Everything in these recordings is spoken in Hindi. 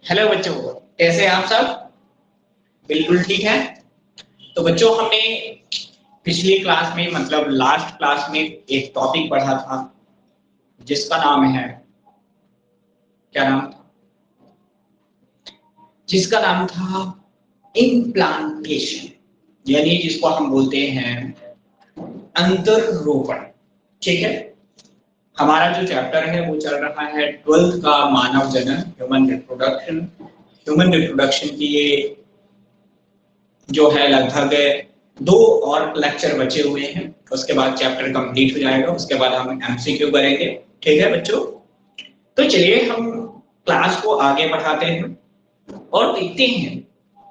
हेलो बच्चों, कैसे हैं आप सब? बिल्कुल ठीक है। तो बच्चों, हमने पिछली क्लास में मतलब लास्ट क्लास में एक टॉपिक पढ़ा था जिसका नाम है, क्या नाम था? जिसका नाम था इम्प्लांटेशन, यानी जिसको हम बोलते हैं अंतररोपण। ठीक है। हमारा जो चैप्टर है वो चल रहा है 12th का मानव जनन, ह्यूमन रिप्रोडक्शन। ह्यूमन रिप्रोडक्शन की ये जो है लगभग 2 और लेक्चर बचे हुए हैं, उसके बाद चैप्टर कंप्लीट हो जाएगा। उसके बाद हम एमसीक्यू करेंगे। ठीक है बच्चों, तो चलिए हम क्लास को आगे बढ़ाते हैं और देखते हैं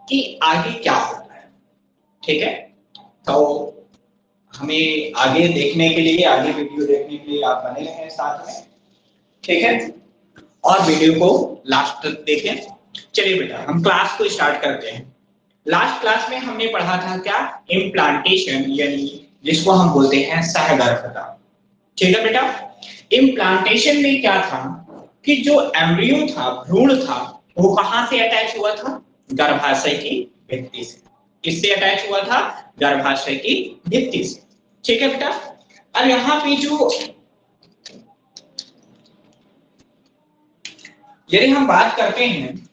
कि आगे क्या होता है। ठीक है, तो हमें आगे देखने के लिए, आगे वीडियो देखने के लिए आप बने रहें साथ में। ठीक है, और वीडियो को लास्ट तक देखें। चलिए बेटा, हम क्लास को स्टार्ट करते हैं। लास्ट क्लास में हमने पढ़ा था क्या? इम्प्लांटेशन, यानी जिसको हम बोलते हैं सहगर्भता। ठीक है बेटा, इम्प्लांटेशन में क्या था कि जो एम्ब्रियो था, भ्रूण था, वो कहां से अटैच हुआ था? गर्भाशय की भित्ति से। किससे अटैच हुआ था? गर्भाशय की भित्ति से। ठीक है बेटा, अब यहाँ पे जो यदि हम बात करते हैं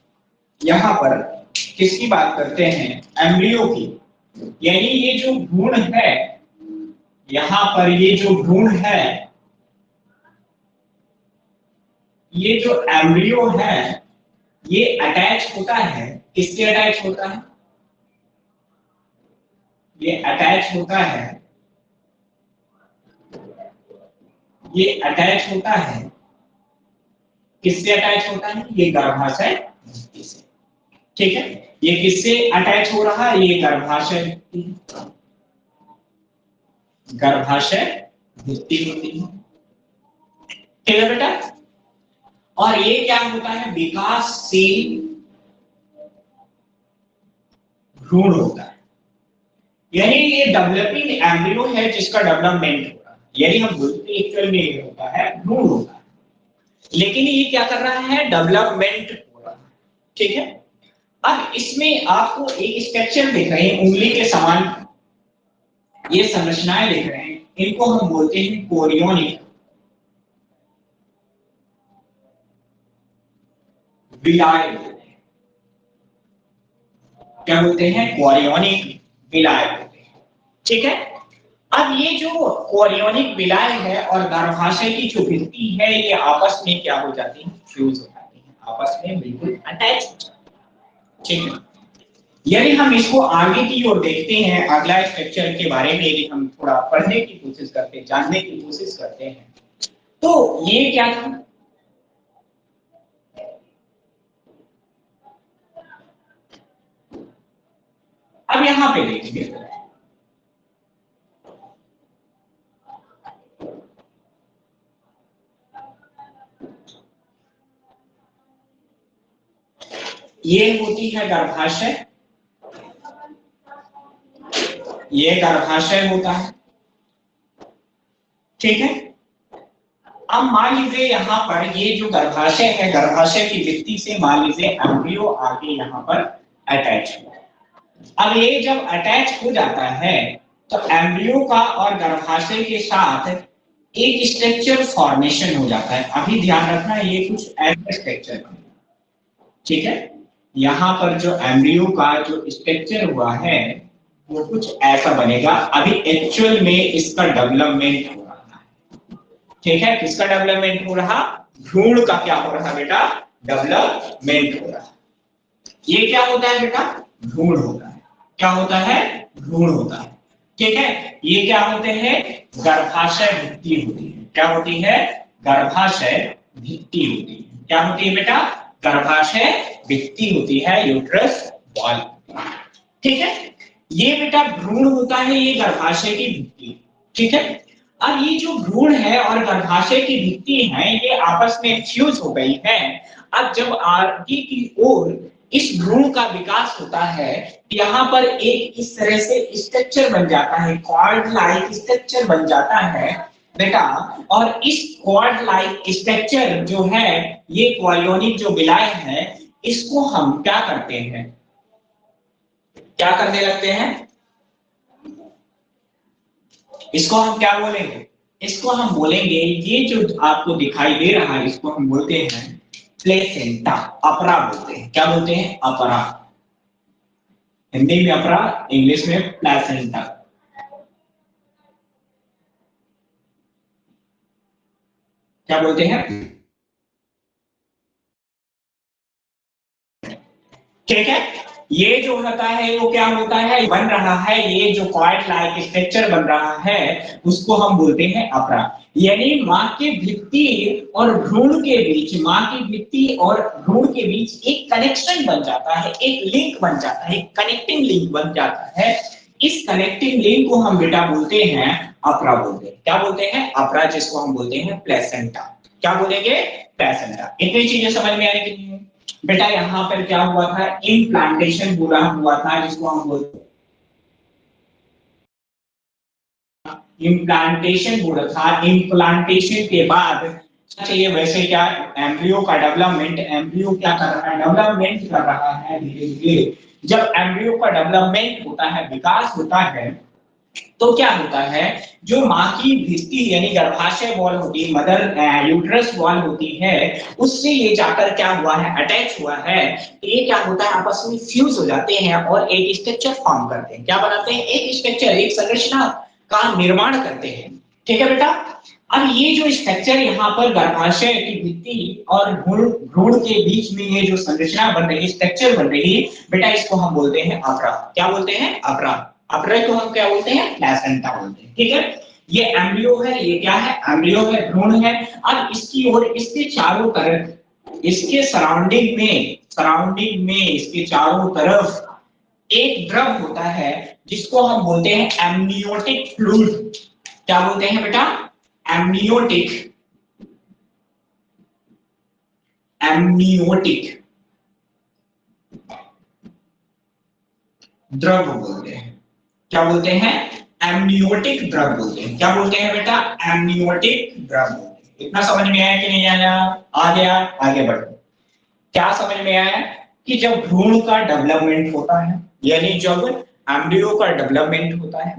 यहाँ पर किसकी बात करते हैं? एम्ब्रियो की, यानी ये जो भ्रूण है, यहाँ पर ये जो भ्रूण है, ये जो एम्ब्रियो है, ये अटैच होता है। किसके अटैच होता है? ये अटैच होता है, ये अटैच होता है। किससे अटैच होता है? ये गर्भाशय भित्ति से। ठीक है, ये किससे अटैच हो रहा है? ये गर्भाशय भित्ति होती है। ठीक है बेटा, और ये क्या होता है? विकासशील भ्रूण होता है, यानी ये डेवलपिंग एम्ब्रियो है जिसका डेवलपमेंट हो रहा है। यानी हम बोलते हैं एक्चुअल में ये होता है भ्रूण होता है, लेकिन ये क्या कर रहा है? डेवलपमेंट हो रहा है। ठीक है, अब इसमें आपको एक स्ट्रक्चर दिख रहे हैं उंगली के समान, ये संरचनाएं दिख रहे हैं, इनको हम बोलते हैं कोरियोनिक विलाय। क्या बोलते हैं? कोरियोनिक विलाय। ठीक है, अब ये जो कोरियोनिक विलाय है और गर्भाशय की जो भित्ति है, ये आपस में क्या हो जाती है? फ्यूज हो जाती है, आपस में बिल्कुल अटैच हो जाती है। ठीक है, यदि हम इसको आगे की ओर देखते हैं, अगला स्ट्रक्चर के बारे में यदि हम थोड़ा पढ़ने की कोशिश करते हैं, जानने की कोशिश करते हैं, तो ये क्या था? अब यहां पे देखिए, ये होती है गर्भाशय, ये गर्भाशय होता है। ठीक है, अब मान लीजिए यहाँ पर ये जो गर्भाशय है, गर्भाशय की भित्ति से मान लीजिए एम्ब्रियो आके यहाँ पर अटैच हुआ। अब ये जब अटैच हो जाता है तो एम्ब्रियो का और गर्भाशय के साथ एक स्ट्रक्चर फॉर्मेशन हो जाता है। अभी ध्यान रखना, ये कुछ ऐसा स्ट्रक्चर बनेगा। ठीक है, यहाँ पर जो एम्ब्रियो का जो स्ट्रक्चर हुआ है वो कुछ ऐसा बनेगा। अभी एक्चुअल में इसका डेवलपमेंट हो रहा है। ठीक है, किसका डेवलपमेंट हो रहा? भ्रूण का क्या हो रहा बेटा? डेवलपमेंट हो रहा। ये क्या होता है बेटा? भ्रूण होता है। क्या होता है? भ्रूण होता है। ठीक है, ये क्या होते हैं? गर्भाशय भित्ति होती है। क्या होती है? गर्भाशय भित्ति होती है। क्या होती है बेटा? गर्भाशय भित्ति होती है, यूट्रस वॉल। ठीक है, ये बेटा भ्रूण होता है, ये गर्भाशय की भित्ति। ठीक है, अब ये जो भ्रूण है और गर्भाशय की भित्ति है, ये आपस में फ्यूज हो गई है। अब जब आगे की ओर इस भ्रूण का विकास होता है, यहाँ पर एक इस तरह से स्ट्रक्चर बन जाता है, कॉर्ड लाइक स्ट्रक्चर बन जाता है बेटा। और इस कॉर्ड लाइक स्ट्रक्चर जो है, ये कोरियोनिक जो विलाय है, इसको हम क्या करते हैं, क्या करने लगते हैं, इसको हम क्या बोलेंगे, इसको हम बोलेंगे, ये जो आपको दिखाई दे रहा है इसको हम बोलते हैं प्लेसेंटा, अपरा बोलते हैं। क्या बोलते हैं, अपरा। हिंदी में अपरा, इंग्लिश में प्लेसेंटा। क्या बोलते हैं, ठीक है। ये जो होता है वो क्या होता है, बन रहा है, ये जो कॉर्ड लाइक स्ट्रक्चर बन रहा है उसको हम बोलते हैं अपरा। यानी मां के भित्ति और भ्रूण के बीच, मां की भित्ति और भ्रूण के बीच एक कनेक्शन बन जाता है, एक लिंक बन जाता है, एक कनेक्टिंग लिंक बन जाता है। इस कनेक्टिंग लिंक को हम बेटा बोलते हैं अपरा बोलते हैं। क्या बोलते हैं, अपरा, जिसको हम बोलते हैं प्लेसेंटा। क्या बोलेंगे, प्लेसेंटा। इतनी चीजें समझ में आई कि नहीं? बेटा यहाँ पर क्या हुआ था, इम्प्लांटेशन पूरा हुआ था, जिसको हम बोलते हैं इम्प्लांटेशन पूरा था। इम्प्लांटेशन के बाद चाहिए वैसे क्या, एम्ब्रियो का डेवलपमेंट, एम्ब्रियो क्या कर रहा है, डेवलपमेंट कर रहा है धीरे धीरे। जब एम्ब्रियो का डेवलपमेंट होता है, विकास होता है, तो क्या होता है, जो मां की भित्ति यानी गर्भाशय वॉल होती है, मदर यूट्रस वॉल होती है, उससे ये जाकर क्या हुआ है, अटैच हुआ है। तो ये क्या होता है, आपस में फ्यूज हो जाते हैं और एक स्ट्रक्चर फॉर्म करते हैं। क्या बनाते हैं, एक स्ट्रक्चर, एक संरचना का निर्माण करते हैं। ठीक है बेटा। अब ये जो स्ट्रक्चर यहाँ पर गर्भाशय की भित्ति और भ्रूण भ्रूण के बीच में ये जो संरचना बन रही है, स्ट्रक्चर बन रही है, बेटा इसको हम बोलते हैं अपरा। क्या बोलते हैं, अपरा। अपरा को हम क्या बोलते हैं, प्लेसेंटा बोलते हैं। ठीक है। ये एम्ब्रियो है, ये क्या है, एम्ब्रियो है, भ्रूण है। अब इसकी ओर, इसके चारों तरफ, इसके सराउंडिंग में इसके चारों तरफ एक द्रव होता है जिसको हम बोलते हैं एमनियोटिक फ्लूइड। क्या बोलते हैं बेटा, एमनियोटिक, एमनियोटिक द्रव बोलते हैं। क्या बोलते हैं, एमनियोटिक द्रव बोलते हैं। क्या बोलते हैं बेटा, एमनियोटिक द्रव बोलते हैं। इतना समझ में आया कि नहीं आया, आ गया, आगे बढ़ो। क्या समझ में आया कि जब भ्रूण का डेवलपमेंट होता है, यानी जब एम्ब्रियो का डेवलपमेंट होता है,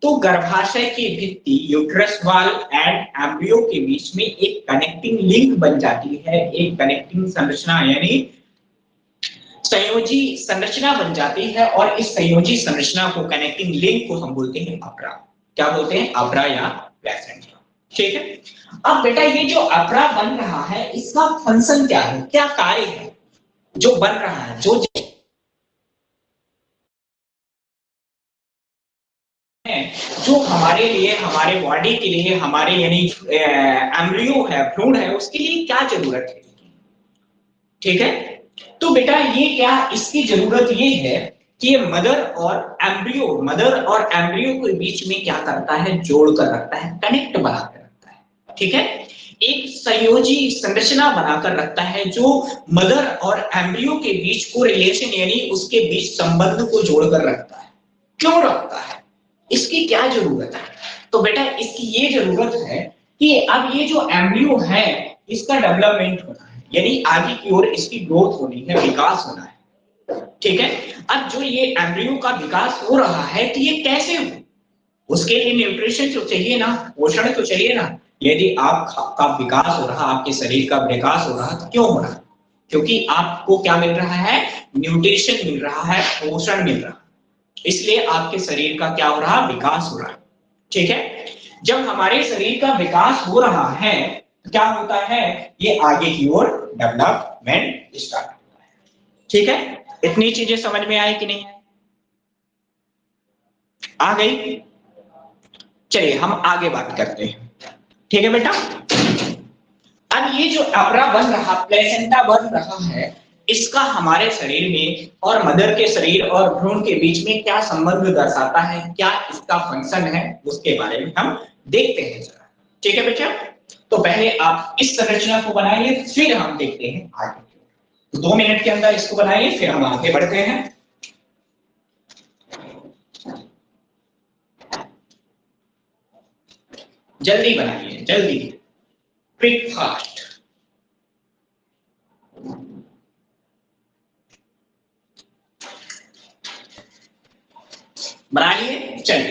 तो गर्भाशय की भित्ति, यूट्रस वॉल एंड एम्ब्रियो के बीच में एक कनेक्टिंग लिंक बन जाती है, एक कनेक्टिंग संरचना यानी संयोजी संरचना बन जाती है। और इस संयोजी संरचना को, कनेक्टिंग लिंक को हम बोलते हैं अपरा। क्या बोलते हैं, अपरा या प्लेसेंटा। ठीक है। अब बेटा ये जो अपरा बन रहा है, इसका फंक्शन क्या है, क्या कार्य है जो बन रहा है, जो हमारे लिए, हमारे बॉडी के लिए, हमारे यानी एम्ब्रियो है, भ्रूण है, उसके लिए क्या जरूरत है। ठीक है। तो बेटा ये क्या, इसकी जरूरत ये है कि ये मदर और एम्ब्रियो के बीच में क्या करता है, जोड़ कर रखता है, कनेक्ट बना कर रखता है। ठीक है। एक संयोजी संरचना बनाकर रखता है जो मदर और एम्ब्रियो के बीच को रिलेशन यानी उसके बीच संबंध को जोड़कर रखता है। क्यों रखता है, इसकी क्या जरूरत है, तो बेटा इसकी ये जरूरत है कि अब ये जो एम्ब्रियो है इसका डेवलपमेंट होना है, यानी आगे की ओर इसकी ग्रोथ होनी है, विकास होना है। ठीक है। अब जो ये एम्ब्रियो का विकास हो रहा है तो ये कैसे हो, उसके लिए न्यूट्रिशन तो चाहिए ना, पोषण तो चाहिए ना। यदि आपका विकास हो रहा, आपके शरीर का विकास हो रहा, तो क्यों हो रहा, क्योंकि आपको क्या मिल रहा है, न्यूट्रिशन मिल रहा है, पोषण मिल रहा है, इसलिए आपके शरीर का क्या हो रहा, विकास हो रहा है। ठीक है। जब हमारे शरीर का विकास हो रहा है तो क्या होता है, ये आगे की ओर डेवलपमेंट स्टार्ट होता है। ठीक है। इतनी चीजें समझ में आई कि नहीं आई, आ गई। चलिए हम आगे बात करते हैं। ठीक है बेटा। अब ये जो अपरा बन रहा, प्लेसेंटा बन रहा है, इसका हमारे शरीर में और मदर के शरीर और भ्रूण के बीच में क्या संबंध दर्शाता है, क्या इसका फंक्शन है, उसके बारे में हम देखते हैं जरा। ठीक है बेटा। तो पहले आप इस संरचना को बनाइए, फिर हम देखते हैं आगे। तो 2 मिनट के अंदर इसको बनाइए, फिर हम आगे बढ़ते हैं। जल्दी बनाइए, जल्दी, क्विक फास्ट।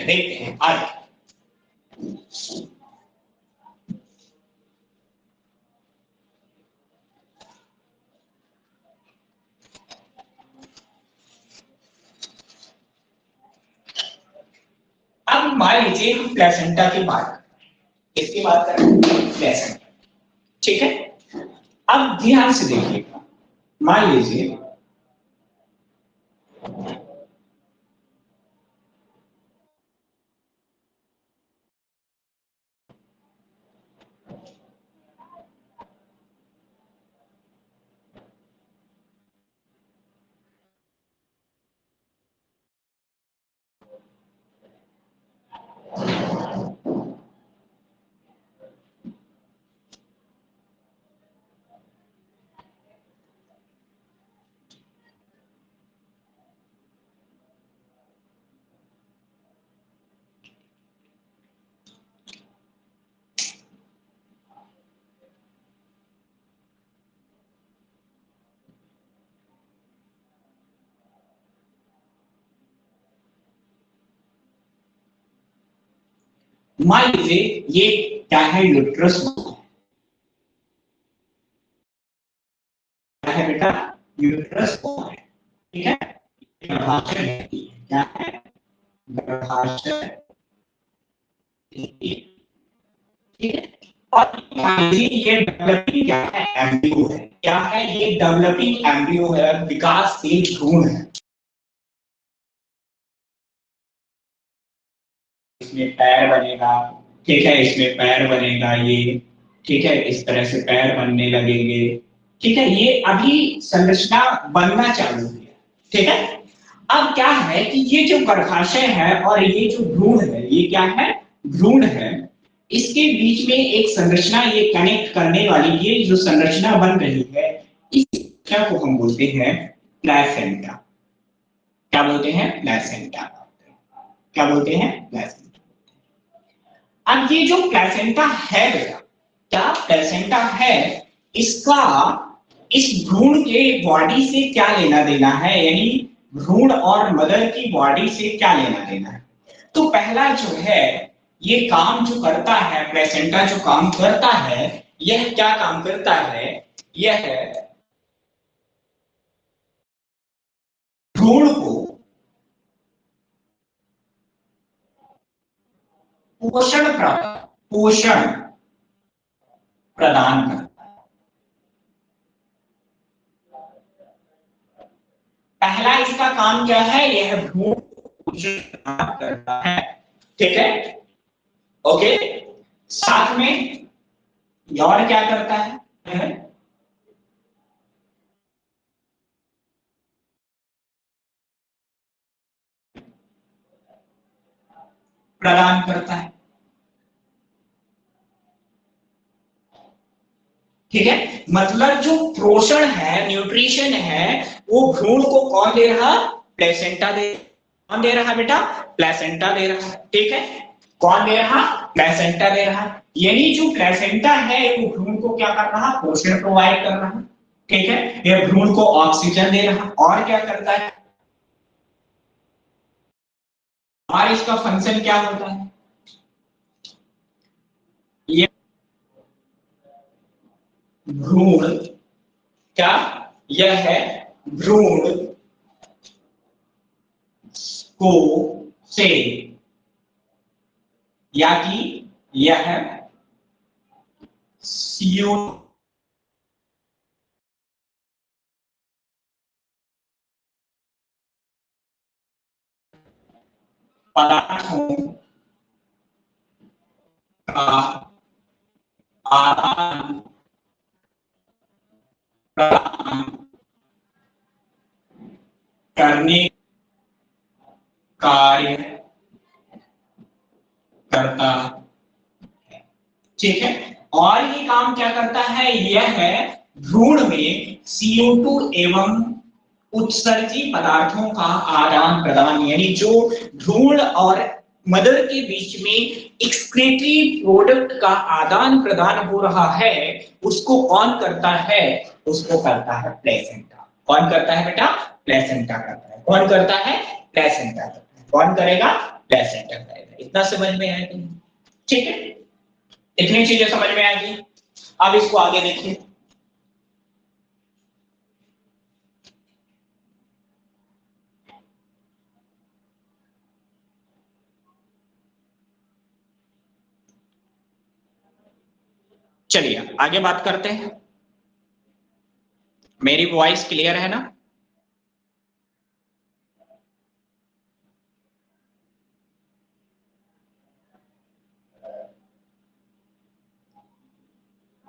देखते हैं आगे। अब मान लीजिए हम प्लेसेंटा की बात करें, किसकी बात करें? प्लेसेंटा। ठीक है, अब ध्यान से देखिएगा, मान लीजिए ये क्या है? यूट्रस है बेटा, यूट्रस है। ठीक है, गर्भाशय है, क्या है? गर्भाशय। ठीक है, और ये डेवलपिंग क्या है? एम्ब्रियो है। क्या है ये? डेवलपिंग एम्ब्रियो है, विकासशील भ्रूण है। इसमें पैर बनेगा, ठीक है, इसमें पैर बनेगा ये, ठीक है, इस तरह से पैर बनने लगेंगे। ठीक है, ये अभी संरचना बनना चालू है। ठीक है, अब क्या है कि ये जो गर्भाशय है और ये जो भ्रूण है, ये क्या है? भ्रूण है। इसके बीच में एक संरचना ये कनेक्ट करने वाली, ये जो संरचना बन रही है, इस संरचना को हम बोलते हैं प्लेसेंटा। क्या बोलते हैं? प्लेसेंटा। क्या बोलते हैं? प्लेसेंटा। अब ये जो प्लेसेंटा है बेटा, क्या प्लेसेंटा है, इसका इस भ्रूण के बॉडी से क्या लेना देना है? यानी भ्रूण और मदर की बॉडी से क्या लेना देना है? तो पहला जो है, ये काम जो करता है, प्लेसेंटा जो काम करता है, यह क्या काम करता है? यह भ्रूण को पोषण प्रदान करता है। पहला इसका काम क्या है? यह भ्रूण पोषण प्रदान करता है। ठीक है, ओके। साथ में और क्या करता है? प्रदान करता है। ठीक है, मतलब जो पोषण है, न्यूट्रिशन है, वो भ्रूण को कौन दे रहा? प्लेसेंटा दे। कौन दे रहा बेटा? प्लेसेंटा दे रहा। ठीक है, कौन दे रहा? प्लेसेंटा दे रहा। यानी जो प्लेसेंटा है वो भ्रूण को क्या कर रहा? पोषण प्रोवाइड कर रहा। ठीक है, ये भ्रूण को ऑक्सीजन दे रहा। और क्या करता है? और इसका फंक्शन क्या होता है? ये भ्रूण क्या, यह है भ्रूण को से, या कि यह CO पदार्थों का आदान प्रदान करने कार्य करता है। ठीक है, और ये काम क्या करता है? यह है भ्रूण में CO2 एवं उत्सर्जी पदार्थों का आदान प्रदान, यानी जो भ्रूण और मदर के बीच में एक्सक्रीटरी प्रोडक्ट का आदान प्रदान हो रहा है, उसको कौन करता है? उसको करता है प्लेसेंटा। कौन करता है बेटा? प्लेसेंटा करता है। कौन करता है? प्लेसेंटा करता है। कौन करेगा? प्लेसेंटा कहेगा। इतना समझ में आया कि नहीं? ठीक है, इतनी चीजें समझ में आएगी। अब इसको आगे देखिए। चलिए आगे बात करते हैं। मेरी वॉइस क्लियर है ना?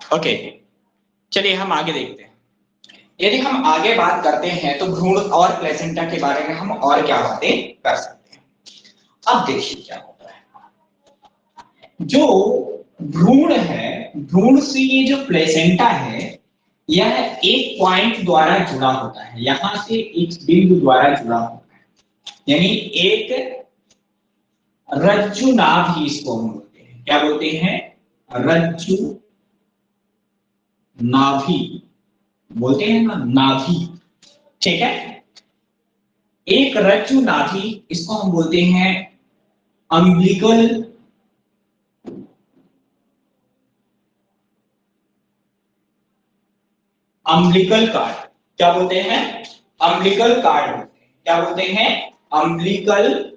ओके, चलिए हम आगे देखते हैं। यदि हम आगे बात करते हैं तो भ्रूण और प्लेसेंटा के बारे में हम और क्या बातें कर सकते हैं। अब देखिए क्या होता है। जो भ्रूण है, भ्रूण से ये जो प्लेसेंटा है, यह एक पॉइंट द्वारा जुड़ा होता है, यहां से एक बिंदु द्वारा जुड़ा होता है, यानी एक रज्जु नाभि इसको हम बोलते हैं। क्या बोलते हैं? रज्जु नाभि बोलते हैं ना, नाभि। ठीक है, एक रज्जु नाभि, इसको हम बोलते हैं अम्बिलिकल अम्बिलिकल कार्ड। क्या बोलते हैं? अम्बिलिकल कार्ड बोलते हैं। क्या बोलते हैं? अम्बिलिकल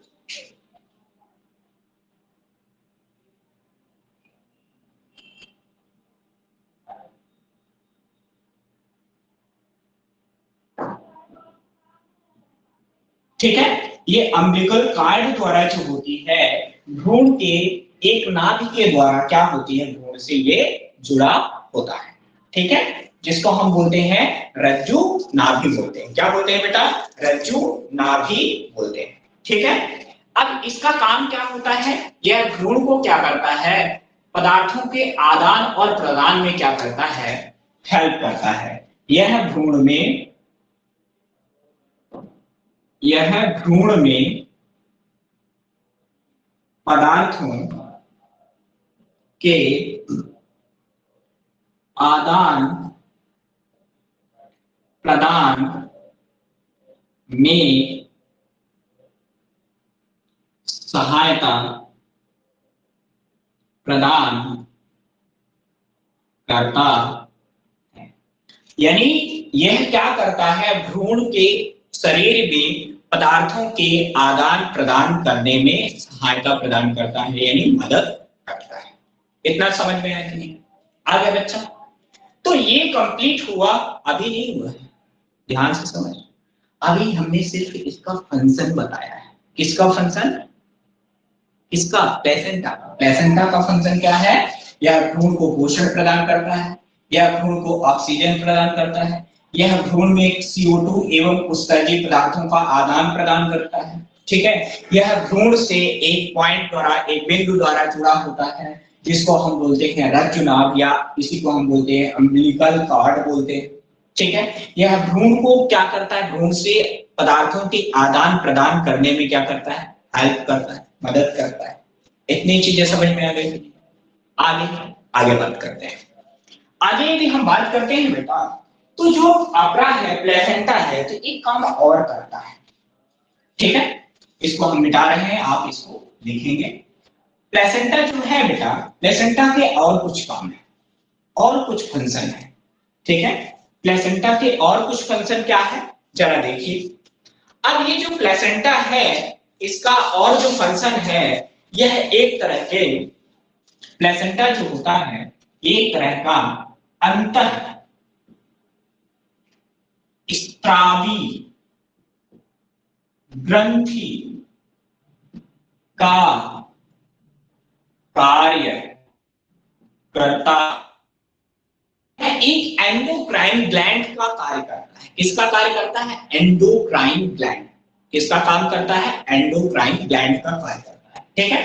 ठीक है, ये अम्बिलिकल कार्ड द्वारा जो होती है, भ्रूण के एक नाभि के द्वारा क्या होती है, भ्रूण से ये जुड़ा होता है। ठीक है, जिसको हम बोलते हैं रज्जु नाभि बोलते हैं। क्या बोलते हैं बेटा? रज्जु नाभि बोलते हैं। ठीक है, अब इसका काम क्या होता है? यह भ्रूण को क्या करता है? पदार्थों के आदान और प्रदान में क्या करता है? हेल्प करता है। यह भ्रूण में पदार्थों के आदान प्रदान में सहायता प्रदान करता है। यानी यह क्या करता है? भ्रूण के शरीर में पदार्थों के आदान प्रदान करने में सहायता प्रदान करता है, यानी मदद करता है। इतना समझ में आया कि नहीं? आ गया बच्चा? तो ये कंप्लीट हुआ, अभी नहीं हुआ है, ध्यान से समझ। अभी हमने सिर्फ इसका फंक्शन बताया है। किसका फंक्शन? किसका? प्लेसेंटा। प्लेसेंटा का फंक्शन क्या है? यह भ्रूण को पोषण प्रदान करता है, यह भ्रूण को ऑक्सीजन प्रदान करता है, यह भ्रूण में CO2 एवं उत्सर्जित पदार्थों का आदान प्रदान करता है। ठीक है, यह भ्रूण से एक पॉइंट द्वारा, एक बिंदु द्वारा जुड़ा होता है, जिसको हम बोलते हैं रज्जुनाभ, या इसी को हम बोलते हैं अम्बिलिकल कॉर्ड बोलते हैं। ठीक है, यह भ्रूण को क्या करता है? भ्रूण से पदार्थों के आदान प्रदान करने में क्या करता है? हेल्प करता है, मदद करता है। इतनी चीजें समझ में आ गई। आगे आगे बात करते हैं। आगे यदि हम बात करते हैं बेटा, तो जो अपरा है, प्लेसेंटा है, तो एक काम और करता है। ठीक है, इसको हम मिटा रहे हैं, आप इसको लिखेंगे। प्लेसेंटा जो है बेटा, प्लेसेंटा के और कुछ काम है, और कुछ फंक्शन है। ठीक है, प्लेसेंटा के और कुछ फंक्शन क्या है, जरा देखिए। अब ये जो प्लेसेंटा है, इसका और जो फंक्शन है, यह एक तरह के, प्लेसेंटा जो होता है एक तरह का अंतर स्त्रावी ग्रंथि का कार्य करता है। एक एंडोक्राइन ग्लैंड का कार्य करता है। किसका कार्य करता है? Endocrine gland. किसका काम करता है? एंडोक्राइन ग्लैंड का कार्य करता है। ठीक है,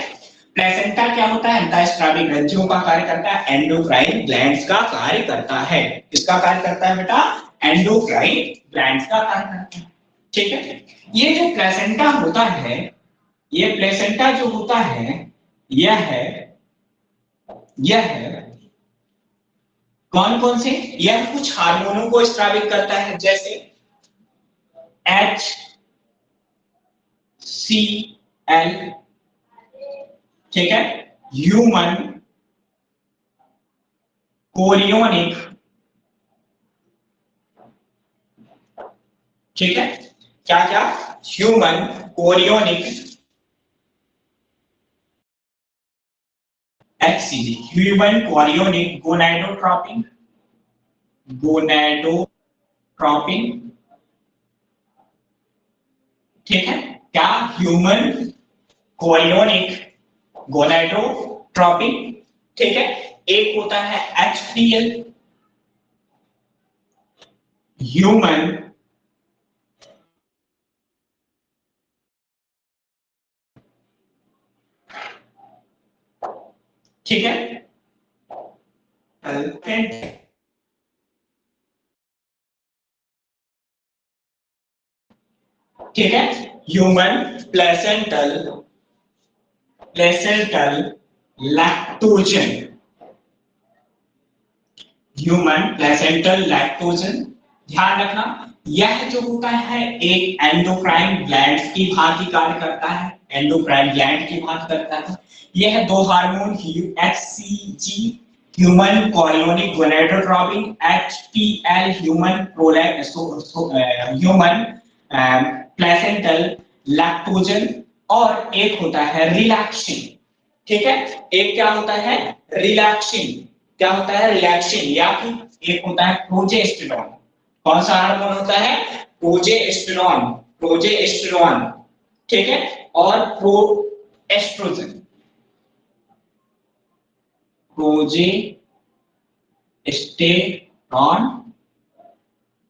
प्लेसेंटा क्या होता है? अंतःस्रावी ग्रंथियों का कार्य करता है, एंडोक्राइन ग्लैंड्स का कार्य करता है। किसका कार्य करता है बेटा? एंडोक्राइन ग्लैंड्स का कार्य करता है। ठीक है, ये जो प्लेसेंटा होता है, ये प्लेसेंटा जो होता है, यह कौन कौन से, यह कुछ हार्मोनों को स्रावित करता है, जैसे HCl ठीक है, ह्यूमन कोरियोनिक, ठीक है, क्या क्या, human chorionic HCG, human chorionic gonadotropin, gonadotropin, ठीक है, क्या, ह्यूमन कोरियोनिक गोनाडोट्रोपिन, ठीक है। एक होता है HPL, ह्यूमन ठीक है, ठीक है, human placental, placental lactogen, human placental lactogen. ध्यान रखना, यह जो होता है एक एंडोक्राइन ग्लैंड की भांति कार्य करता है, एंडोक्राइन ग्लैंड की भांति करता है। यह दो hormone HCG human chorionic gonadotropin, HPL human human placental lactogen, और एक होता है रिलैक्सिन, ठीक है। एक क्या होता है, रिलैक्सिन, क्या होता है, रिलैक्सिन, या फिर एक होता है प्रोजेस्टेरॉन। कौन सा हार्मोन होता है, प्रोजेस्टेरॉन, प्रोजेस्टेरॉन, ठीक है, और प्रोएस्ट्रोजन, प्रोजेस्टेरॉन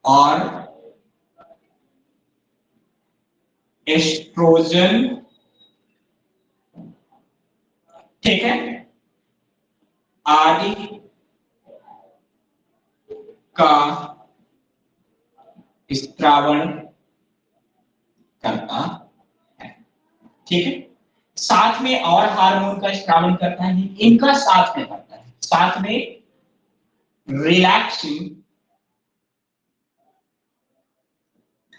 और एस्ट्रोजन, ठीक है, आदि का स्त्रावण करता है, ठीक है। साथ में और हार्मोन का स्त्रावण करता है, इनका साथ में करता है, साथ में रिलैक्सिन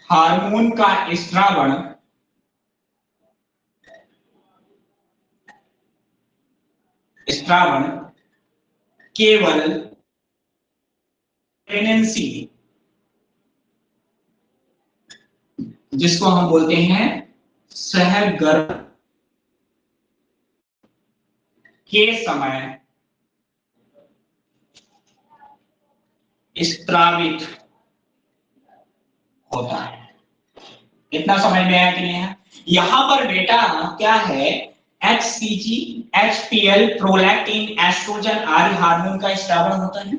हार्मोन का स्त्रावण स्त्रावण केवल प्रेगनेंसी, जिसको हम बोलते हैं सहगर्भ के समय स्त्रावित होता है। इतना समझ में आया कि नहीं है? यहां पर बेटा क्या है, HCG, HPL, प्रोलैक्टिन, एस्ट्रोजन आदि हार्मोन का स्त्रावण होता है।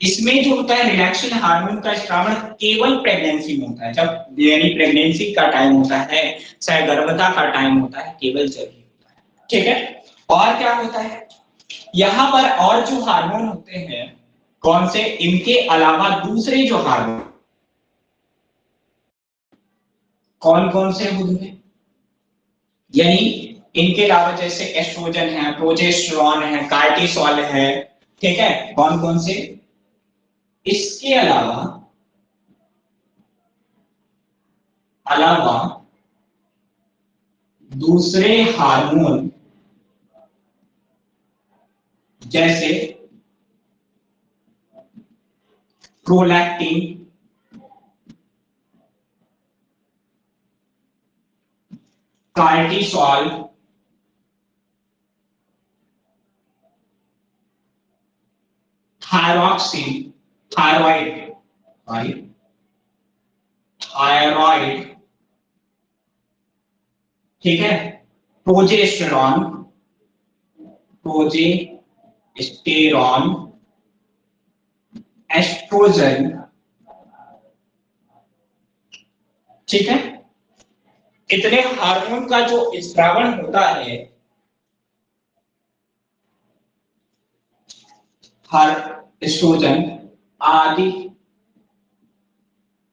इसमें जो होता है रिलैक्सिन हार्मोन का स्त्रावण केवल प्रेगनेंसी में होता है, जब यानी प्रेगनेंसी का टाइम होता है, सहगर्भता का टाइम होता है, केवल जब ही होता है, ठीक है। और क्या होता है यहां पर, और जो हार्मोन होते हैं कौन से, इनके अलावा दूसरे जो हार्मोन कौन कौन से होंगे, यानी इनके अलावा जैसे एस्ट्रोजन है, प्रोजेस्टेरॉन है, कार्टिसोल है, ठीक है, कौन कौन से, इसके अलावा अलावा दूसरे हार्मोन जैसे prolactin, cortisol, thyroxine, thyroid, sorry thyroid, ठीक है, प्रोजेस्टेरॉन, प्रोजेस्टेरॉन, एस्ट्रोजन, ठीक है। इतने हार्मोन का जो स्त्रावण होता है, हर एस्ट्रोजन आदि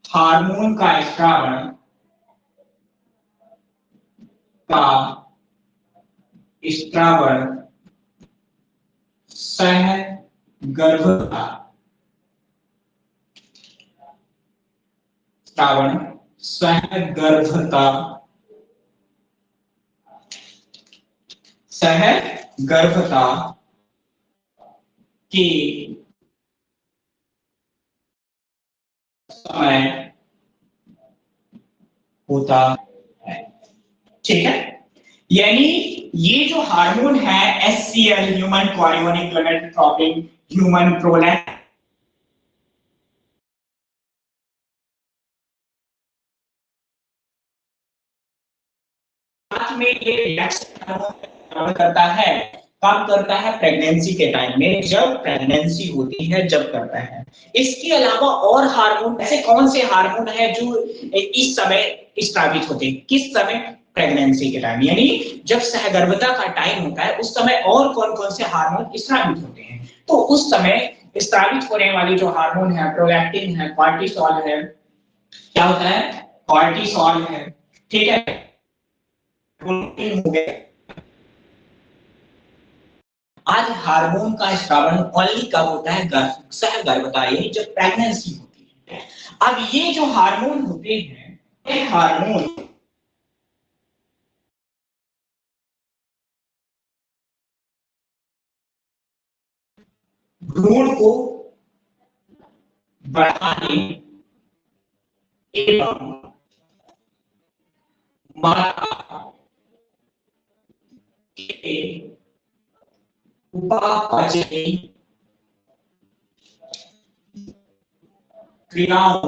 हार्मोन का स्त्रावण का स्त्रावण सहगर्भता, स्त्रावण सहगर्भता सहगर्भता के समय होता है। ठीक है, यानी ये जो हार्मोन है HCL, human chorionic gonadotropin, human prolactin, में ये रिएक्शन करता है, कब करता है? प्रेगनेंसी के टाइम में, जब प्रेगनेंसी होती है जब करता है। इसके अलावा और हार्मोन, ऐसे कौन से हार्मोन है जो इस समय स्रावित होते हैं? किस समय? प्रेगनेंसी के टाइम, यानी जब सहगर्भता का टाइम होता है उस समय और कौन कौन से हार्मोन स्रावित होते हैं? तो उस समय स्रावित होने वाली जो हार्मोन है, प्रोलैक्टिन है, कॉर्टिसोल है, क्या होता है? कॉर्टिसोल है, ठीक है, हो गया। आज हार्मोन का स्रावण ओनली कब होता है? सहगर्भता, यानी जब प्रेगनेंसी होती है। अब ये जो हार्मोन होते हैं, ये हार्मोन भ्रूण को बढ़ाने एवं माता के उपापचयी क्रियाओं